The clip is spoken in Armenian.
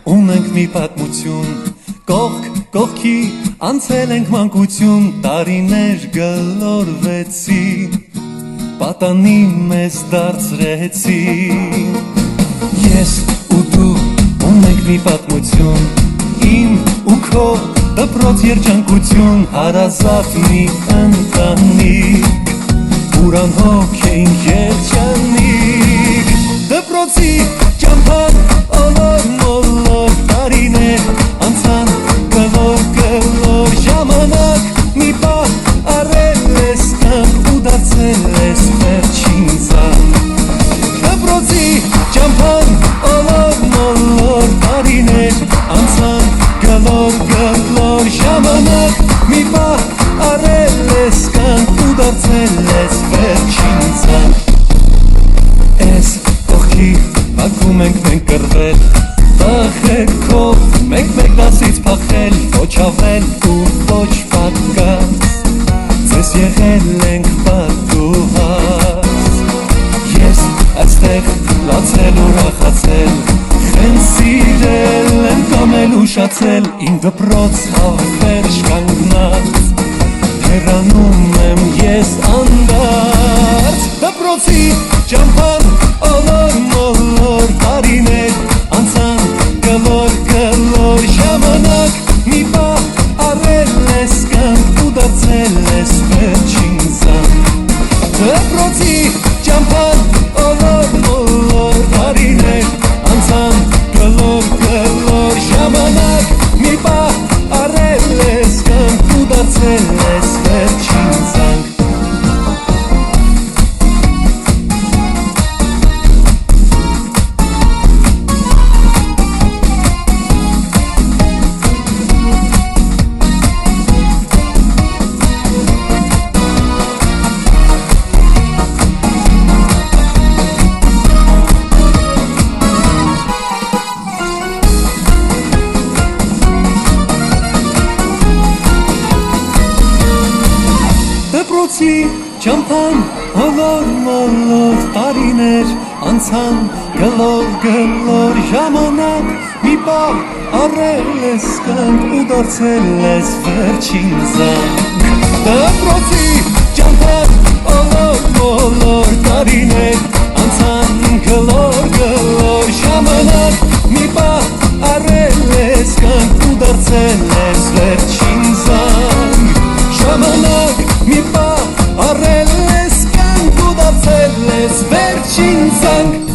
ունենք մի պատմություն, կողք կողքի անցել ենք մանկություն, տարիներ գլորվեցի, պատանի մեզ դարձրեցի։ Ես ու դու ունենք մի պատմություն, իմ ու քո դպրոց երջանկություն, հարազատ մի ընտանիք, ուր անհոգ էինք երջանիկ։ Դպրոցի ճամփան ոլոր մոլոր տարիներ անցան գլոր ժամանակ, մի պահ առել ես կյանք ու դարձել ես վերջին զանգ։ Դպրոցի ճամփան ոլոր մոլոր տարիներ անցան գլոր ժամանակ, մի պահ առել ես կյանք ու դարձել ես վերջին զանգ։ Էս կողքի բակում ենք մենք կռվել, տախեքով մեկ դասից փախել, ոչ ավել ու ոչ պակաս, ձեզ եղել ենք պատուհաս։ Ես այստեղ լացել ու ուրախացել, խեն սիրել եմ կամել ուշացել, իմ դպրոց հավերժ կանգնած, հեռանում եմ ես անդարձ։ Դպրոցի ճամփան ոլոր մոլոր տարիներ անցան գլոր ժամանակ, մի պահ առել ես կյանք ու դարձել ես վերջին զանգ։ Դպրոցի ճամփան ոլոր մոլոր տարիներ անցան գլոր ժամանակ, մի պահ առել ես կյանք ու դարձել ես վերջին զանգ։ Դպրոցի ճամփան ոլոր մոլոր տարիներ անցան գլոր ժամանակ, մի պահ առել ես կյանք ու դարձել ես վերջին զանգ։ Դպրոցի ճամփան ոլոր մոլոր տարիներ անցան գլոր ժամանակ, մի պահ առել ես կյանք ու դարձել ես վերջին զանգ։ Ժամանակ մի պահ առել ես կյանք ու դարձել ես վերջին զանգ։